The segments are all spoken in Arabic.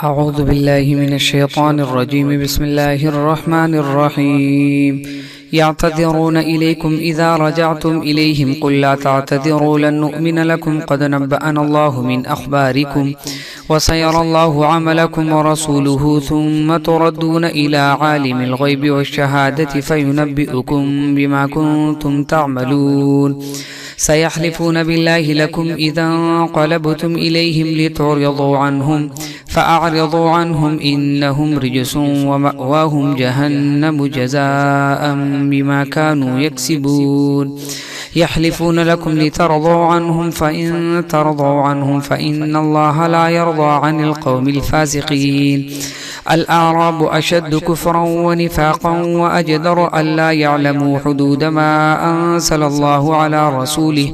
أعوذ بالله من الشيطان الرجيم. بسم الله الرحمن الرحيم. يعتذرون إليكم إذا رجعتم إليهم قل لا تعتذروا لن نؤمن لكم قد نبأنا الله من أخباركم وسيرى الله عملكم ورسوله ثم تردون إلى عالم الغيب والشهادة فينبئكم بما كنتم تعملون. سيحلفون بالله لكم إذا انقلبتم إليهم لتعرضوا عنهم فأعرضوا عنهم إنهم رجس ومأواهم جهنم جزاء بما كانوا يكسبون. يحلفون لكم لترضوا عنهم فإن ترضوا عنهم فإن الله لا يرضى عن القوم الفاسقين. الأعراب أشد كفرا ونفاقا وأجدر ألا يعلموا حدود ما أنزل الله على رسوله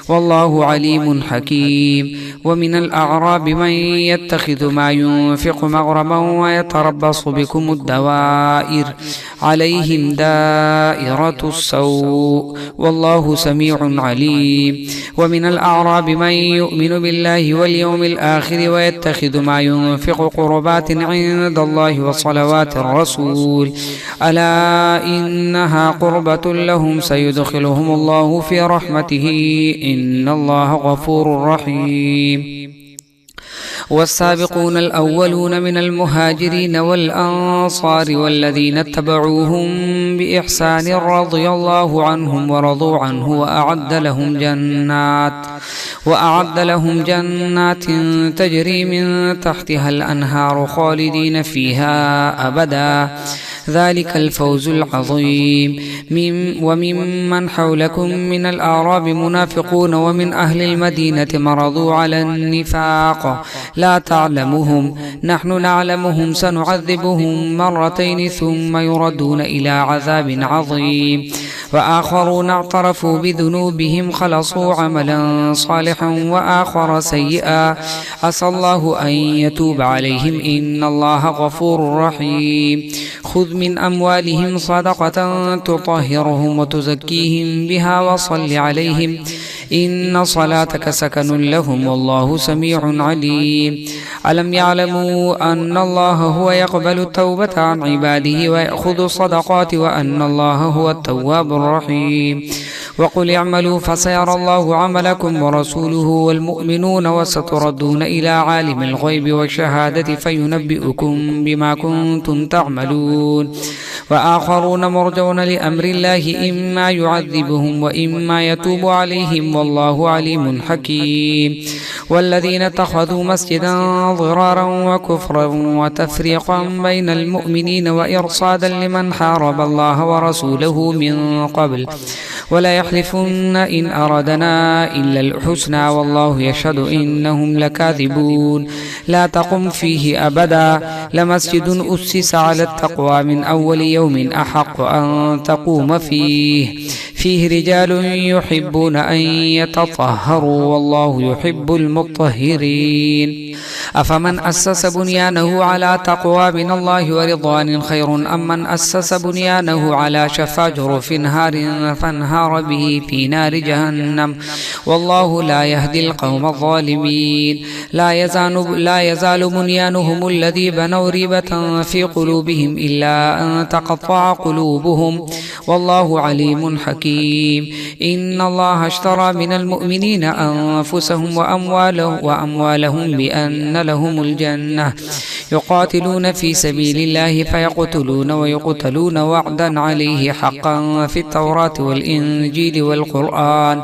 والله عليم حكيم. ومن الأعراب من يتخذ ما ينفق مغرما ويتربص بكم الدوائر عليهم دائرة السوء والله سميع عليم. ومن الأعراب من يؤمن بالله واليوم الآخر ويتخذ ما ينفق قربات عند الله وصلوات الرسول ألا إنها قربة لهم سيدخلهم الله في رحمته إن الله غفور رحيم. والسابقون الأولون من المهاجرين والأنصار والذين اتبعوهم بإحسان رضي الله عنهم ورضوا عنه وأعد لهم جنات تجري من تحتها الأنهار خالدين فيها أبدا ذلك الفوز العظيم. وممن حولكم من الأعراب منافقون ومن أهل المدينة مرضوا على النفاق لا تعلمهم نحن نعلمهم سنعذبهم مرتين ثم يردون إلى عذاب عظيم. وآخرون اعترفوا بذنوبهم خلصوا عملا صالحا وآخر سيئا عسى الله أن يتوب عليهم إن الله غفور رحيم. خذ من أموالهم صدقة تطهرهم وتزكيهم بها وصل عليهم إن صلاتك سكن لهم والله سميع عليم. ألم يعلموا أن الله هو يقبل التوبة عن عباده ويأخذ الصدقات وأن الله هو التواب الرحيم. وقل اعملوا فسيرى الله عملكم ورسوله والمؤمنون وستردون إلى عالم الغيب والشهادة فينبئكم بما كنتم تعملون. وآخرون مرجون لأمر الله إما يعذبهم وإما يتوب عليهم والله عليم حكيم. والذين اتخذوا مسجدا ضرارا وكفرا وتفريقا بين المؤمنين وإرصادا لمن حارب الله ورسوله من قبل ولا يحلفن إن أردنا إلا الحسنى والله يشهد إنهم لكاذبون. لا تقم فيه أبدا لمسجد أسس على التقوى من أول يوم أحق أن تقوم فيه رجال يحبون أن يتطهروا والله يحب المطهرين. أفمن أسس بنيانه على تقوى من الله ورضوان خير أم من أسس بنيانه على شفا جرف نهار فانهار به في نار جهنم والله لا يهدي القوم الظالمين. لا يزال بنيانهم الذي بنوا ريبة في قلوبهم إلا أن تقطع قلوبهم والله عليم حكيم. إن الله اشترى من المؤمنين أنفسهم وأموالهم بأن لهم الجنة يقاتلون في سبيل الله فيقتلون ويقتلون وعدا عليه حقا في التوراة والإنجيل والقرآن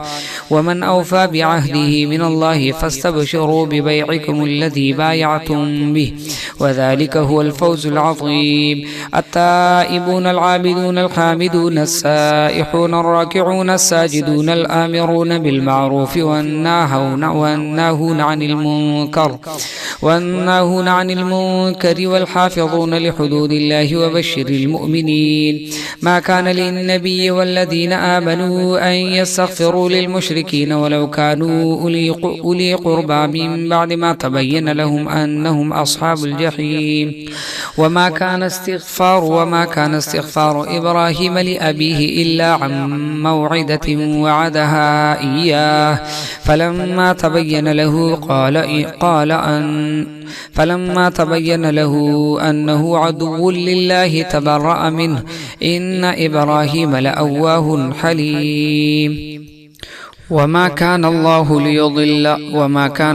ومن أوفى بعهده من الله فاستبشروا ببيعكم الذي بايعتم به وذلك هو الفوز العظيم. التائبون العابدون الحامدون السائحون الراكعون الساجدون الآمرون بالمعروف والناهون عن المنكر والحافظون لحدود الله وبشر المؤمنين. ما كان للنبي والذين آمنوا أن يستغفروا للمشركين ولو كانوا أولي قربى من بعد ما تبين لهم أنهم أصحاب الجحيم وما كان استغفار إبراهيم لأبيه إلا عن موعدة وعدها إياه فلما تبين له أنه عدو لله تبرأ منه إن إبراهيم لأواه حليم. وما كان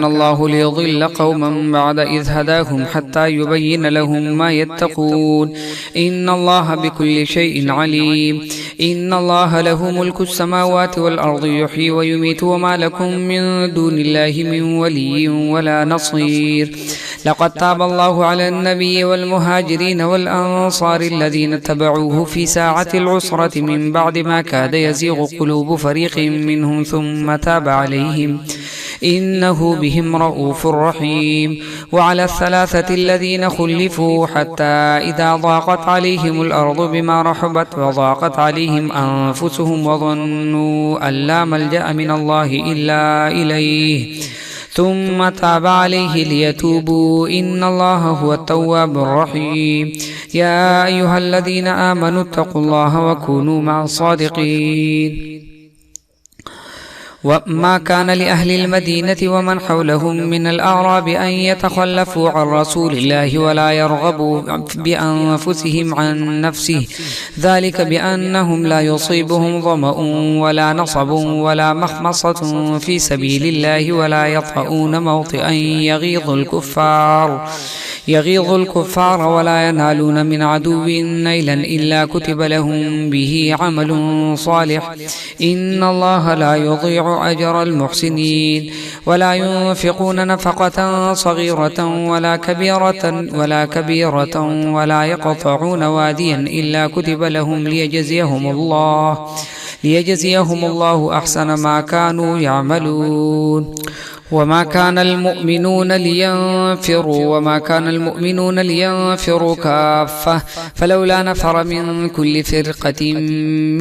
الله ليضل قوما بعد إذ هداهم حتى يبين لهم ما يتقون إن الله بكل شيء عليم. إن الله له ملك السماوات والأرض يحيي ويميت وما لكم من دون الله من ولي ولا نصير. لقد تاب الله على النبي والمهاجرين والأنصار الذين اتبعوه في ساعة العسرة من بعد ما كاد يزيغ قلوب فريق منهم ثم تاب عليهم إنه بهم رؤوف رحيم. وعلى الثلاثة الذين خلفوا حتى إذا ضاقت عليهم الأرض بما رحبت وضاقت عليهم أنفسهم وظنوا أن لا ملجأ من الله إلا إليه ثم تاب عليه ليتوبوا إن الله هو التواب الرحيم. يا أيها الذين آمنوا اتقوا الله وكونوا مع الصادقين. وما كان لأهل المدينة ومن حولهم من الأعراب أن يتخلفوا عن رسول الله ولا يرغبوا بأنفسهم عن نفسه ذلك بأنهم لا يصيبهم ظمأ ولا نصب ولا مخمصة في سبيل الله ولا يطئون موطئا يغيظ الكفار ولا ينالون من عدو نيلا إلا كتب لهم به عمل صالح إن الله لا يضيع أجر المحسنين. ولا ينفقون نفقة صغيرة ولا كبيرة ولا يقطعون واديا إلا كتب لهم ليجزيهم الله أحسن ما كانوا يعملون. وما كان المؤمنون لينفروا كافة فلولا نفر من كل فرقة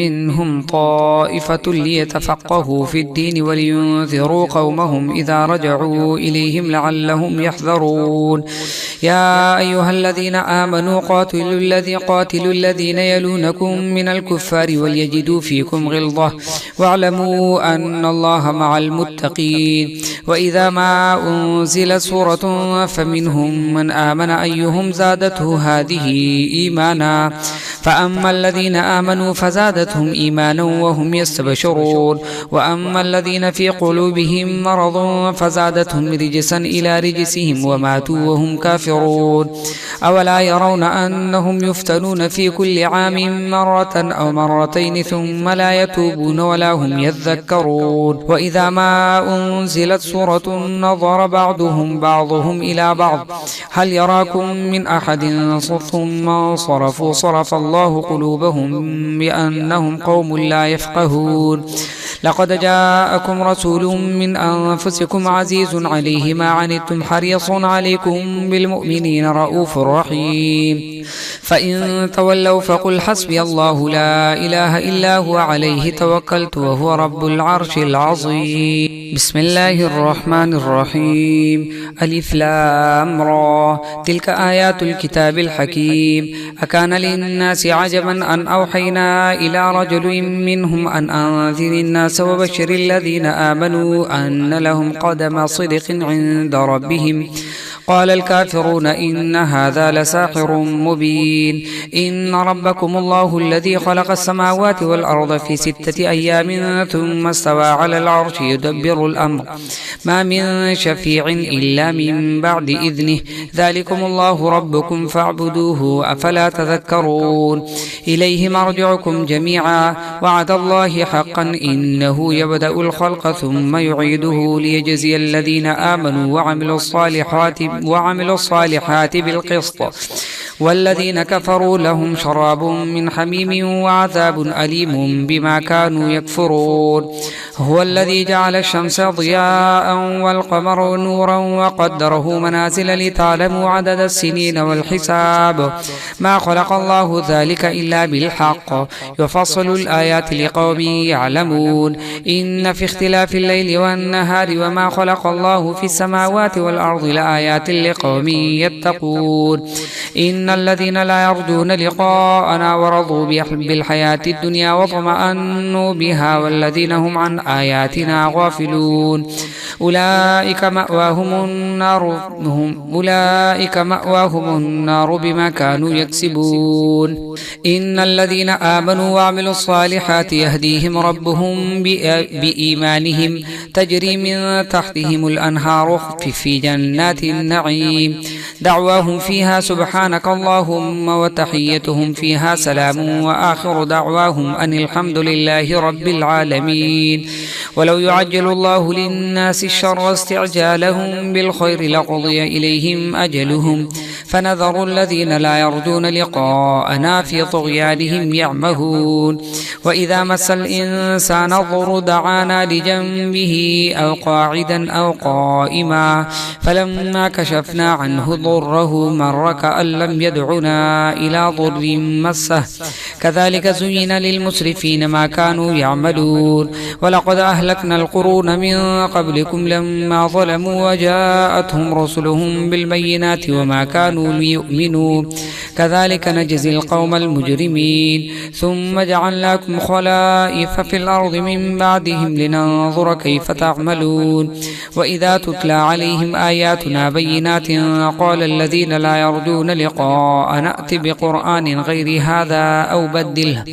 منهم طائفة ليتفقهوا في الدين ولينذروا قومهم إذا رجعوا إليهم لعلهم يحذرون. يا أيها الذين آمنوا قاتلوا الذين يلونكم من الكفار وليجدوا فيكم غلظة واعلموا أن الله مع المتقين. وإذا ما أنزل سورة فمنهم من آمن أيهم زادته هذه إيمانا فأما الذين آمنوا فزادتهم إيمانا وهم يستبشرون وأما الذين في قلوبهم مرض فزادتهم رجسا إلى رجسهم وماتوا وهم كافرون. أولا يرون أنهم يفتنون في كل عام مرة أو مرتين ثم لا يتوبون ولا هم يذكرون. وإذا ما أنزلت سورة نظر بعضهم إلى بعض هل يراكم من أحد ثم صرفوا صرف الله قلوبهم بأنهم قوم لا يفقهون. لقد جاءكم رسول من أنفسكم عزيز عليه ما عنتم حريص عليكم بالمؤمنين رؤوف رحيم. فإن تولوا فقل حسبي الله لا إله إلا هو عليه توكلت وهو رب العرش العظيم. بسم الله الرحمن الرحيم. ألف لام را تلك آيات الكتاب الحكيم. أكان للناس عجبا أن أوحينا إلى رجل منهم أن أنذر الناس وبشر الذين آمنوا أن لهم قدم صدق عند ربهم. قال الكافرون إن هذا لساحر مبين. إن ربكم الله الذي خلق السماوات والأرض في 6 أيام ثم استوى على العرش يدبر الأمر ما من شفيع إلا من بعد إذنه ذلكم الله ربكم فاعبدوه أفلا تذكرون. إليه مرجعكم جميعا وعد الله حقا إنه يبدأ الخلق ثم يعيده ليجزي الذين آمنوا وعملوا الصالحات بالقسط والذين كفروا لهم شراب من حميم وعذاب أليم بما كانوا يكفرون. هو الذي جعل الشمس ضياء والقمر نورا وقدره منازل لتعلموا عدد السنين والحساب ما خلق الله ذلك إلا بالحق يفصل الآيات لقوم يعلمون. إن في اختلاف الليل والنهار وما خلق الله في السماوات والأرض لآيات لقوم يتقون. إن الذين لا يرجون لقاءنا ورضوا بالحياة الدنيا واطمأنوا بها والذين هم عن آياتنا غافلون أولئك مأواهم النار بما كانوا يكسبون. إن الذين آمنوا وعملوا الصالحات يهديهم ربهم بإيمانهم تجري من تحتهم الأنهار في جنات النعيم دعواهم فيها سبحانك اللهم وتحيتهم فيها سلام وآخر دعواهم أن الحمد لله رب العالمين. ولو يعجل الله للناس الشر استعجالهم بالخير لقضي إليهم أجلهم فنذر الذين لا يرجون لقاءنا في طغيانهم يعمهون. وإذا مس الإنسان الضر دعانا لجنبه أو قاعدا أو قائما فلما كشفنا عنه ضره مر كأن لم يدعنا إلى ضر مسه كذلك زين للمسرفين ما كانوا يعملون. ولقد أهلكنا القرون من قبلكم لما ظلموا وجاءتهم رسلهم بالبينات وما كانوا ليؤمنوا كذلك نجزي القوم المجرمين. ثم جعلناكم خلائف في الأرض من بعدهم لننظر كيف تعملون. وإذا تتلى عليهم آياتنا بينات قال الذين لا يرجون لقاء نأت بقرآن غير هذا أو بدله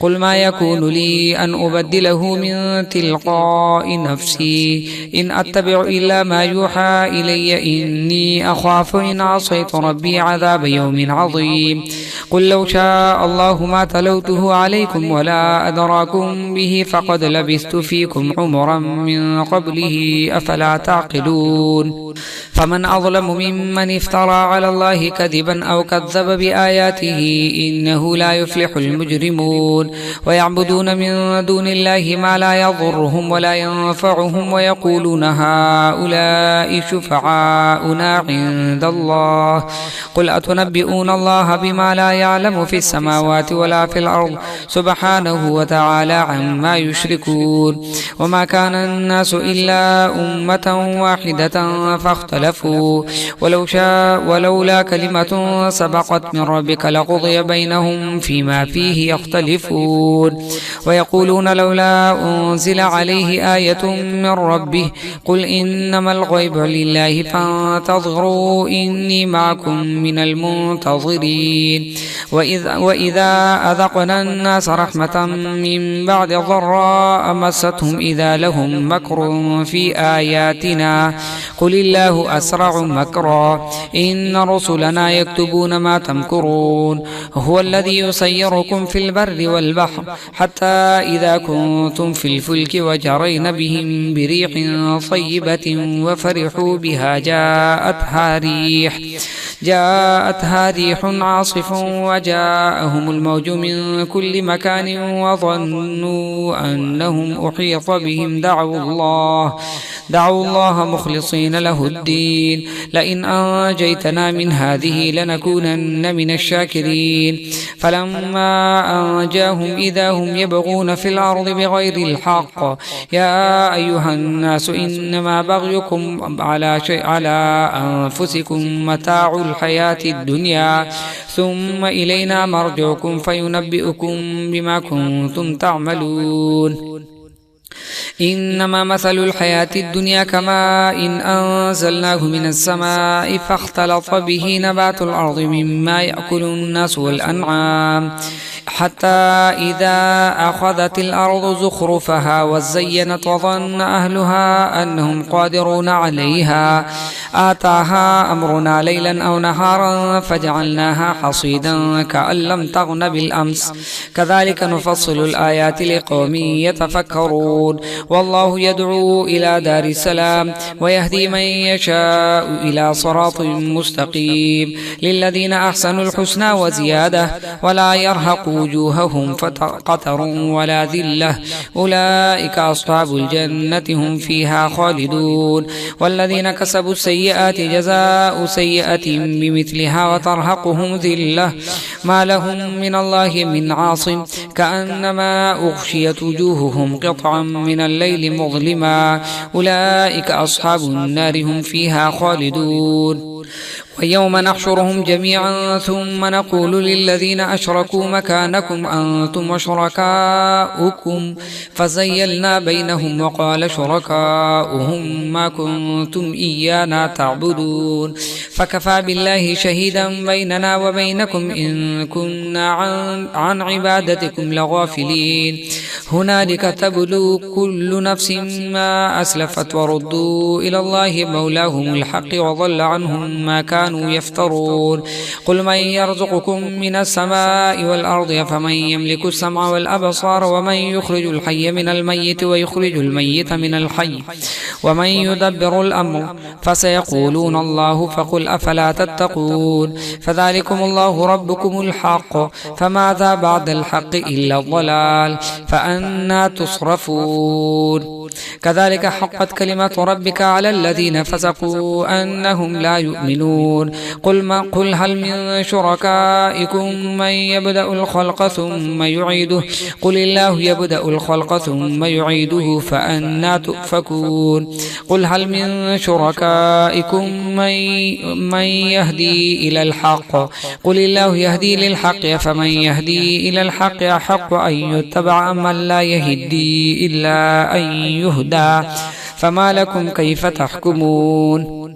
قل ما يكون لي أن أبدله من تلقاء نفسي إن أتبع إلا ما يوحى إلي إني أخاف إن عصيت ربي عذاب يوم عظيم. قل لو شاء الله ما تلوته عليكم ولا أدراكم به فقد لبثت فيكم عمرا من قبله أفلا تعقلون. فمن أظلم ممن افترى على الله كذبا أو كذب بآياته إنه لا يفلح المجرمون. ويعبدون من دون الله ما لا يضرهم ولا ينفعهم ويقولون هؤلاء شفعاؤنا عند الله قل أتنبئون الله بما لا يعلم في السماوات ولا في الأرض سبحانه وتعالى عما يشركون. وما كان الناس إلا أمة واحدة فاختلفوا ولولا كلمة سبقت من ربك لقضي بينهم فيما فيه يختلفون. ويقولون لولا أنزل عليه آية من ربه قل إنما الغيب لله فانتظروا إني معكم من المنتظرين. وإذا أذقنا الناس رحمة من بعد ضراء مستهم إذا لهم مكر في آياتنا قل الله أسرع مكرا إن رسلنا يكتبون ما تمكرون. هو الذي يسيركم في البر والبحر حتى إذا كنتم في الفلك وجرين بهم بريح طيبة وفرحوا بها جاءتها ريح عاصف وجاءهم الموج من كل مكان وظنوا أنهم أحيط بهم دعوا الله مخلصين له الدين لئن أنجيتنا من هذه لنكونن من الشاكرين. فلما أنجاهم إذا هم يبغون في الأرض بغير الحق يا أيها الناس إنما بغيكم على أنفسكم متاع الحياة الدنيا ثم إلينا مرجعكم فينبئكم بما كنتم تعملون. إنما مثل الحياة الدنيا كماء إن أنزلناه من السماء فاختلط به نبات الأرض مما يأكل الناس والأنعام حتى إذا أخذت الأرض زخرفها وزينت وظن أهلها أنهم قادرون عليها آتاها أمرنا ليلا أو نهارا فجعلناها حصيدا كأن لم تغن بالأمس كذلك نفصل الآيات لقوم يتفكرون. والله يدعو إلى دار السلام ويهدي من يشاء إلى صراط مستقيم. للذين أحسنوا الحسنى وزيادة ولا يرهق وجوههم قتر ولا ذلة أولئك أصحاب الجنة هم فيها خالدون. والذين كسبوا السيئات جزاء سيئة بمثلها وترهقهم ذلة ما لهم من الله من عاصم كأنما أغشيت وجوههم قطعا من الليل مظلما أولئك أصحاب النار هم فيها خالدون. ويوم نحشرهم جميعا ثم نقول للذين أشركوا مكانكم أنتم وشركاؤكم فزيلنا بينهم وقال شركاؤهم ما كنتم إيانا تعبدون فكفى بالله شهيدا بيننا وبينكم إن كنا عن عبادتكم لغافلين هنالك تبلو كل نفس ما أسلفت وردوا إلى الله مولاهم الحق وضل عنهم ما كانوا يفترون قل من يرزقكم من السماء والأرض فمن يملك السمع والأبصار ومن يخرج الحي من الميت ويخرج الميت من الحي ومن يدبر الأمر فسيقولون الله فقل أفلا تتقون فذلكم الله ربكم الحق فماذا بعد الحق إلا الضلال فأنى تصرفون كذلك حقت كلمة ربك على الذين فسقوا أنهم لا يؤمنون قل هل من شركائكم من يبدأ الخلق ثم يعيده قل الله يبدأ الخلق ثم يعيده فأنى تؤفكون قل هل من شركائكم من يهدي إلى الحق قل الله يهدي للحق فمن يهدي إلى الحق أحق أن يتبع من لا يهدي إلا أن يهدى فما لكم كيف تحكمون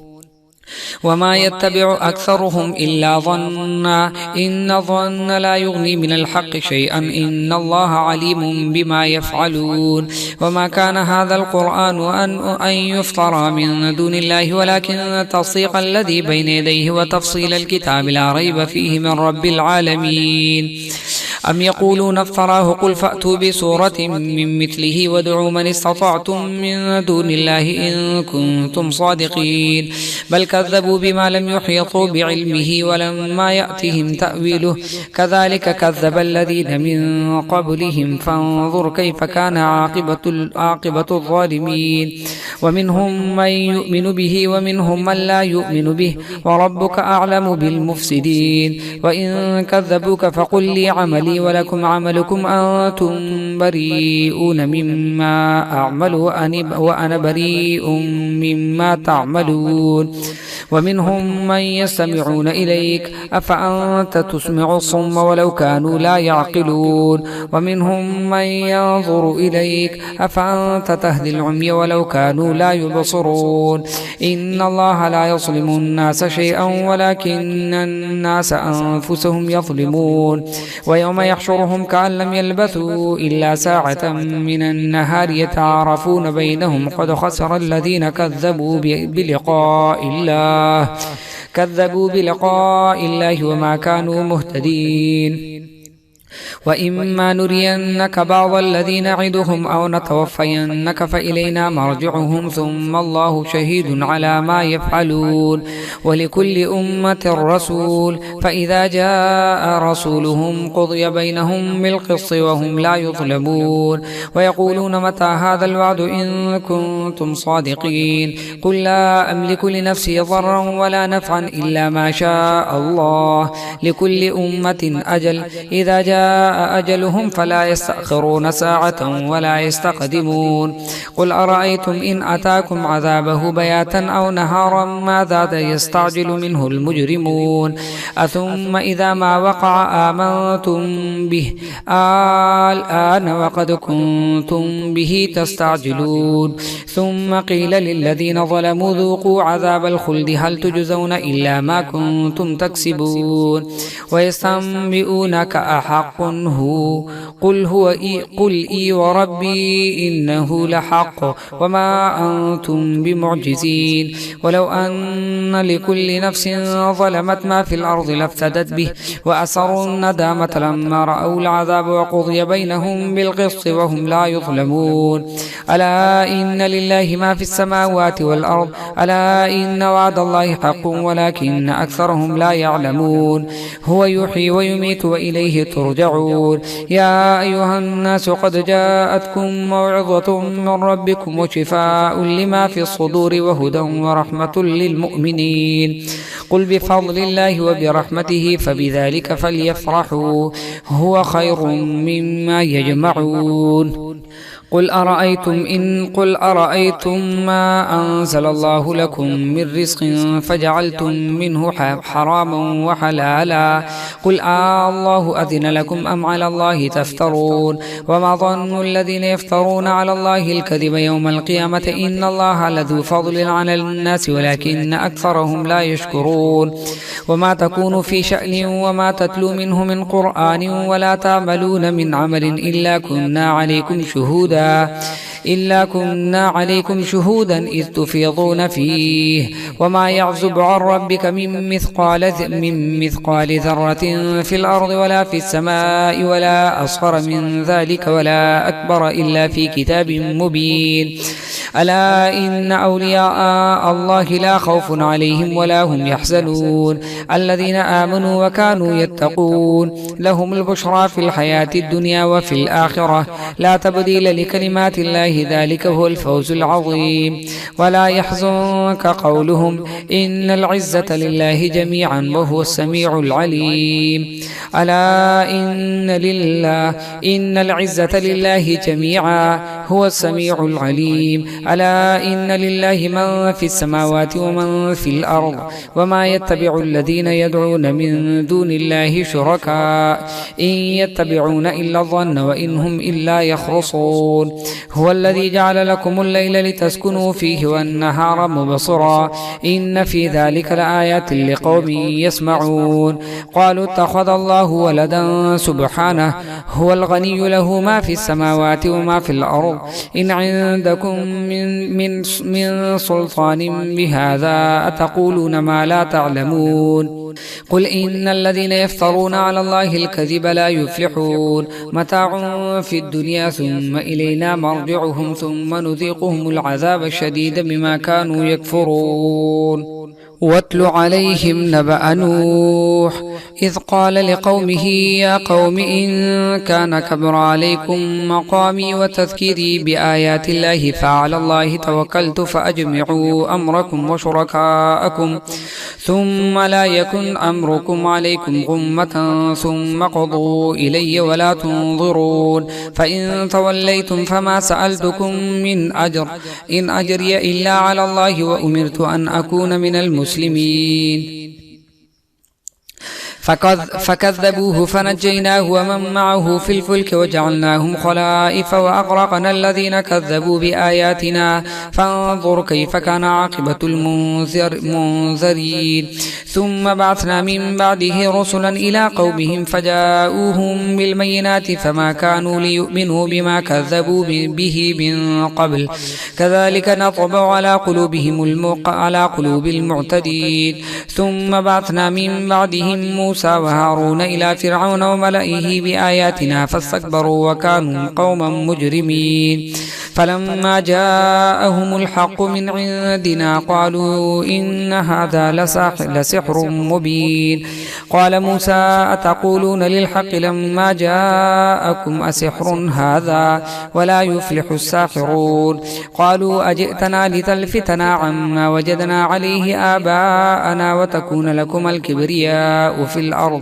وما يتبع أكثرهم إلا ظنا إن الظن لا يغني من الحق شيئا إن الله عليم بما يفعلون وما كان هذا القرآن أن يفترى من دون الله ولكن تصديق الذي بين يديه وتفصيل الكتاب لا ريب فيه من رب العالمين أم يقولون افتراه قل فأتوا بسورة من مثله وادعوا من استطعتم من دون الله إن كنتم صادقين بل كذبوا بما لم يحيطوا بعلمه ولما يأتهم تأويله كذلك كذب الذين من قبلهم فانظر كيف كان عاقبة الظالمين ومنهم من يؤمن به ومنهم من لا يؤمن به وربك أعلم بالمفسدين وإن كذبوك فقل لي عملي ولكم عملكم أنتم بريئون مما أعمل وأنا بريء مما تعملون ومنهم من يستمعون إليك أفأنت تسمع الصم ولو كانوا لا يعقلون ومنهم من ينظر إليك أفأنت تهدي العمي ولو كانوا لا يبصرون إن الله لا يظلم الناس شيئا ولكن الناس أنفسهم يظلمون ويوم يحشرهم كأن لم يلبثوا إلا ساعة من النهار يتعارفون بينهم قد خسر الذين كذبوا بلقاء الله وما كانوا مهتدين وإما نرينك بعض الذين نعدهم أو نتوفينك فإلينا مرجعهم ثم الله شهيد على ما يفعلون ولكل أمة رسول فإذا جاء رسولهم قضي بينهم بالقسط وهم لا يظلمون ويقولون متى هذا الوعد إن كنتم صادقين قل لا أملك لنفسي ضرا ولا نفعا إلا ما شاء الله لكل أمة أجل إذا جاء أجلهم فلا يستأخرون ساعة ولا يستقدمون قل أرأيتم إن أتاكم عذابه بياتا أو نهارا ماذا يستعجل منه المجرمون أثم إذا ما وقع آمنتم به الآن وقد كنتم به تستعجلون ثم قيل للذين ظلموا ذوقوا عذاب الخلد هل تجزون إلا ما كنتم تكسبون ويستنبئونك أحق هو قل إي وربي إنه لحق وما أنتم بمعجزين ولو أن لكل نفس ظلمت ما في الأرض لافتدت به وأسروا الندامة لما رأوا العذاب وقضي بينهم بالقسط وهم لا يظلمون ألا إن لله ما في السماوات والأرض ألا إن وعد الله حق ولكن أكثرهم لا يعلمون هو يحيي ويميت وإليه ترجعون يا أيها الناس قد جاءتكم موعظة من ربكم وشفاء لما في الصدور وهدى ورحمة للمؤمنين قل بفضل الله وبرحمته فبذلك فليفرحوا هو خير مما يجمعون قل أرأيتم ما أنزل الله لكم من رزق فجعلتم منه حراما وحلالا قل الله أذن لكم أم على الله تفترون وما ظن الذين يفترون على الله الكذب يوم القيامة إن الله لذو فضل على الناس ولكن أكثرهم لا يشكرون وما تكون في شأن وما تتلو منه من قرآن ولا تعملون من عمل إلا كنا عليكم شهودا إذ تفيضون فيه وما يعزب عن ربك من مثقال ذرة في الأرض ولا في السماء ولا أصغر من ذلك ولا أكبر إلا في كتاب مبين ألا إن أولياء الله لا خوف عليهم ولا هم يحزنون الذين آمنوا وكانوا يتقون لهم البشرى في الحياة الدنيا وفي الآخرة لا تبديل لكلمات الله ذلك هو الفوز العظيم ولا يحزنك قولهم إن العزة لله جميعا وهو السميع العليم ألا إن العزة لله جميعا هو السميع العليم ألا إن لله من في السماوات ومن في الأرض وما يتبع الذين يدعون من دون الله شركاء إن يتبعون إلا الظن وإن هم إلا يخرصون هو الذي جعل لكم الليل لتسكنوا فيه والنهار مبصرا إن في ذلك لآيات لقوم يسمعون قالوا اتخذ الله ولدا سبحانه هو الغني له ما في السماوات وما في الأرض إن عندكم من سلطان بهذا أتقولون ما لا تعلمون قل إن الذين يفترون على الله الكذب لا يفلحون متاع في الدنيا ثم إلينا مرجعهم ثم نذيقهم العذاب الشديد بما كانوا يكفرون واتل عليهم نبأ نوح إذ قال لقومه يا قوم إن كان كبر عليكم مقامي وتذكيري بآيات الله فعلى الله توكلت فأجمعوا أمركم وشركاءكم ثم لا يكن أمركم عليكم غمة ثم قضوا إلي ولا تنظرون فإن توليتم فما سألتكم من أجر إن أجري إلا على الله وأمرت أن أكون من المسلمين فكذبوه فنجيناه ومن معه في الفلك وجعلناهم خلائف وأغرقنا الذين كذبوا بآياتنا فانظر كيف كان عاقبة المنذرين ثم بعثنا من بعده رسلا إلى قومهم فجاءوهم بالبينات فما كانوا ليؤمنوا بما كذبوا به من قبل كذلك نطبع على قلوب المعتدين ثم بعثنا من بعدهم موسى وهارون إلى فرعون وملئه بآياتنا فاستكبروا وكانوا قوما مجرمين فلما جاءهم الحق من عندنا قالوا إن هذا لسحر مبين قال موسى أتقولون للحق لما جاءكم أسحر هذا ولا يفلح الساحرون قالوا أجئتنا لتلفتنا عما وجدنا عليه آباءنا وتكون لكما الكبرياء في الأرض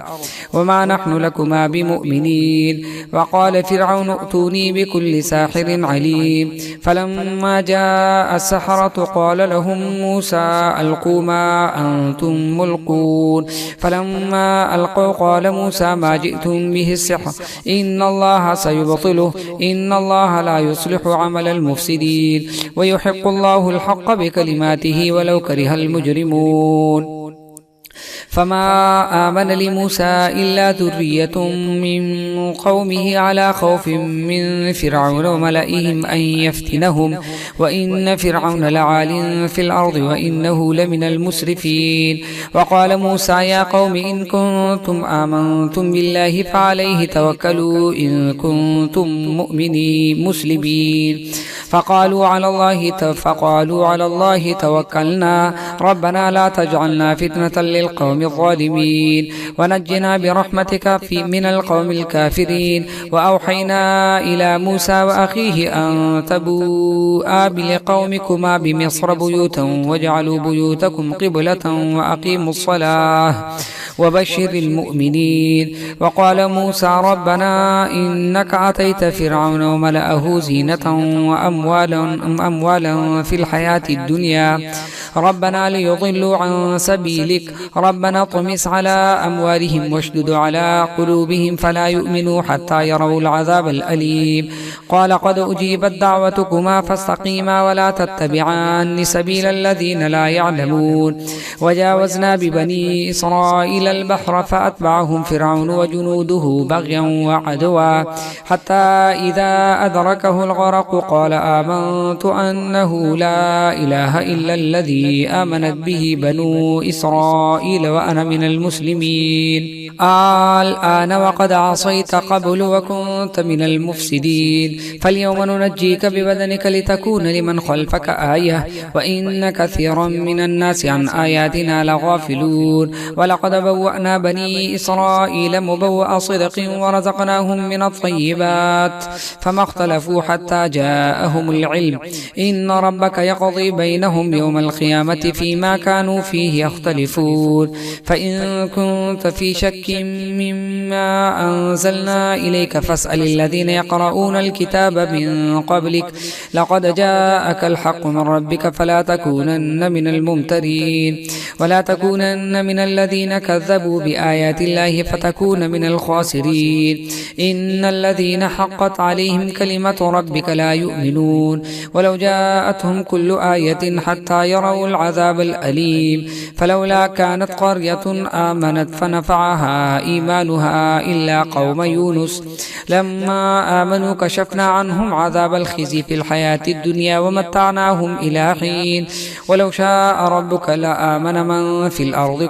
وما نحن لكما بمؤمنين وقال فرعون ائتوني بكل ساحر عليم فلما جاء السحرة قال لهم موسى ألقوا ما أنتم ملقون فلما ألقوا قال موسى ما جئتم به السحر إن الله سيبطله إن الله لا يصلح عمل المفسدين ويحق الله الحق بكلماته ولو كره المجرمون فما آمن لموسى إلا ذرية من قومه على خوف من فرعون وملئهم أن يفتنهم وإن فرعون لعال في الأرض وإنه لمن المسرفين وقال موسى يا قوم إن كنتم آمنتم بالله فعليه توكلوا إن كنتم مسلمين فقالوا على الله توكلنا ربنا لا تجعلنا فتنة للقوم الظالمين ونجنا برحمتك من القوم الكافرين. وأوحينا إلى موسى وأخيه أن تبوءا لقومكما بمصر بيوتا واجعلوا بيوتكم قبلة وأقيموا الصلاة وبشر المؤمنين. وقال موسى ربنا إنك أتيت فرعون وملأه زينة وأموالا في الحياة الدنيا ربنا ليضلوا عن سبيلك ربنا اطمس على أموالهم واشدد على قلوبهم فلا يؤمنوا حتى يروا العذاب الأليم. قال قد أجيبت دعوتكما فاستقيما ولا تتبعان سبيل الذين لا يعلمون. وجاوزنا ببني إسرائيل البحر فأتبعهم فرعون وجنوده بغيا وعدوا حتى إذا أدركه الغرق قال آمنت أنه لا إله إلا الذي آمنت به بنو إسرائيل وأنا من المسلمين. الآن وقد عصيت قبل وكنت من المفسدين فاليوم ننجيك ببدنك لتكون لمن خلفك آية وإن كثيرا من الناس عن آياتنا لغافلون. ولقد بوأنا بني إسرائيل مبوأ صدق ورزقناهم من الطيبات فما اختلفوا حتى جاءهم العلم إن ربك يقضي بينهم يوم القيامة فيما كانوا فيه يختلفون. فإن كنت في شك مما أنزلنا إليك فاسأل الذين يقرؤون الكتاب من قبلك لقد جاءك الحق من ربك فلا تكونن من الممترين ولا تكونن من الذين كذبوا بآيات الله فتكون من الخاسرين. إن الذين حقت عليهم كلمة ربك لا يؤمنون ولو جاءتهم كل آية حتى يروا العذاب الأليم. فلولا كانت قرية آمنت فنفعها إيمانها إلا قوم يونس لما آمنوا كشفنا عنهم عذاب الخزي في الحياة الدنيا ومتعناهم إلى حين. ولو شاء ربك لآمن من في الأرض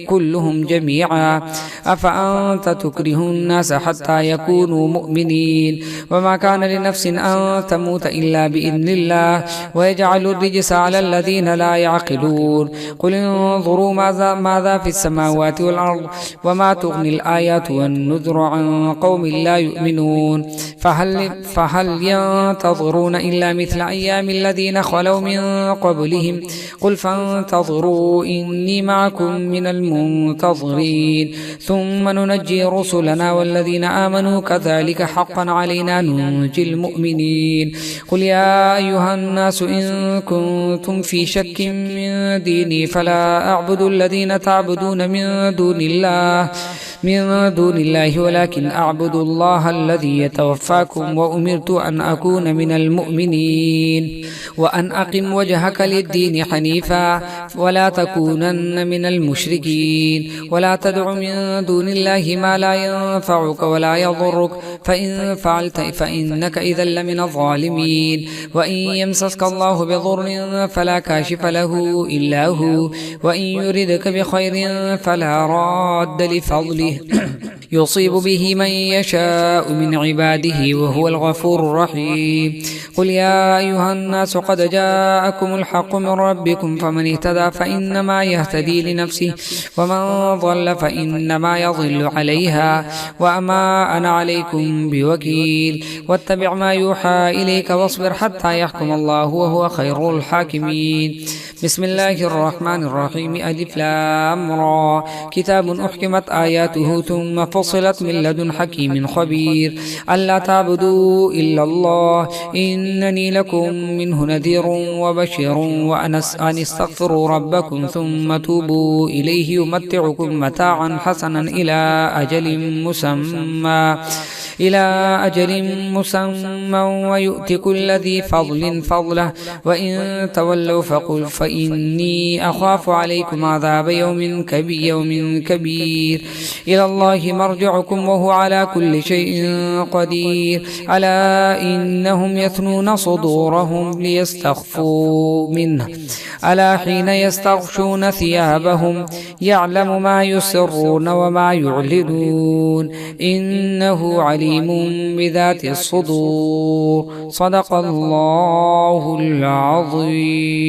كلهم جميعا أفأنت تكره الناس حتى يكونوا مؤمنين. وما كان لنفس أن تموت إلا بإذن الله ويجعل الرجس على الذين لا يعقلون. قل انظروا ماذا في السماوات والأرض وما تغني الآيات والنذر عن قوم لا يؤمنون. فهل ينتظرون إلا مثل أيام الذين خلوا من قبلهم قل فانتظروا إني معكم من المنتظرين ثم ننجي رسلنا والذين آمنوا كذلك حقا علينا ننجي المؤمنين. قل يا أيها الناس إن كنتم في شك من ديني فلا أعبد الذين تعبدون من دون الله ولكن أعبد الله الذي يتوفاكم وأمرت أن أكون من المؤمنين وأن أقم وجهك للدين حنيفا ولا تكونن من المشركين ولا تدع من دون الله ما لا ينفعك ولا يضرك فإن فعلت فإنك إذا لمن الظالمين. وإن يمسسك الله بضر فلا كاشف له إلا هو وإن يردك بخير فلا راد لفضله يصيب به من يشاء من عباده وهو الغفور الرحيم. قل يا أيها الناس قد جاءكم الحق من ربكم فمن اهتدى فإنما يهتدي لنفسه ومن ضل فإنما يضل عليها وما أنا عليكم بوكيل. واتبع ما يوحى إليك واصبر حتى يحكم الله وهو خير الحاكمين. بسم الله الرحمن الرحيم ألف لام را كتاب أحكمت آياته ثم فصلت من لدن حكيم خبير ألا تعبدوا إلا الله إنني لكم منه نذير وبشير وأن استغفروا ربكم ثم توبوا إليه يمتعكم متاعا حسنا إلى أجل مسمى ويؤتي كل ذي فضل فضله وإن تولوا فقل فإني أخاف عليكم عذاب يوم كبير إلى الله مرجعكم وهو على كل شيء قدير. ألا إنهم يثنون صدورهم ليستخفوا منه ألا حين يستغشون ثيابهم يعلم ما يسرون وما يعلنون إنه عليم عليم بذات الصدور. صدق الله العظيم.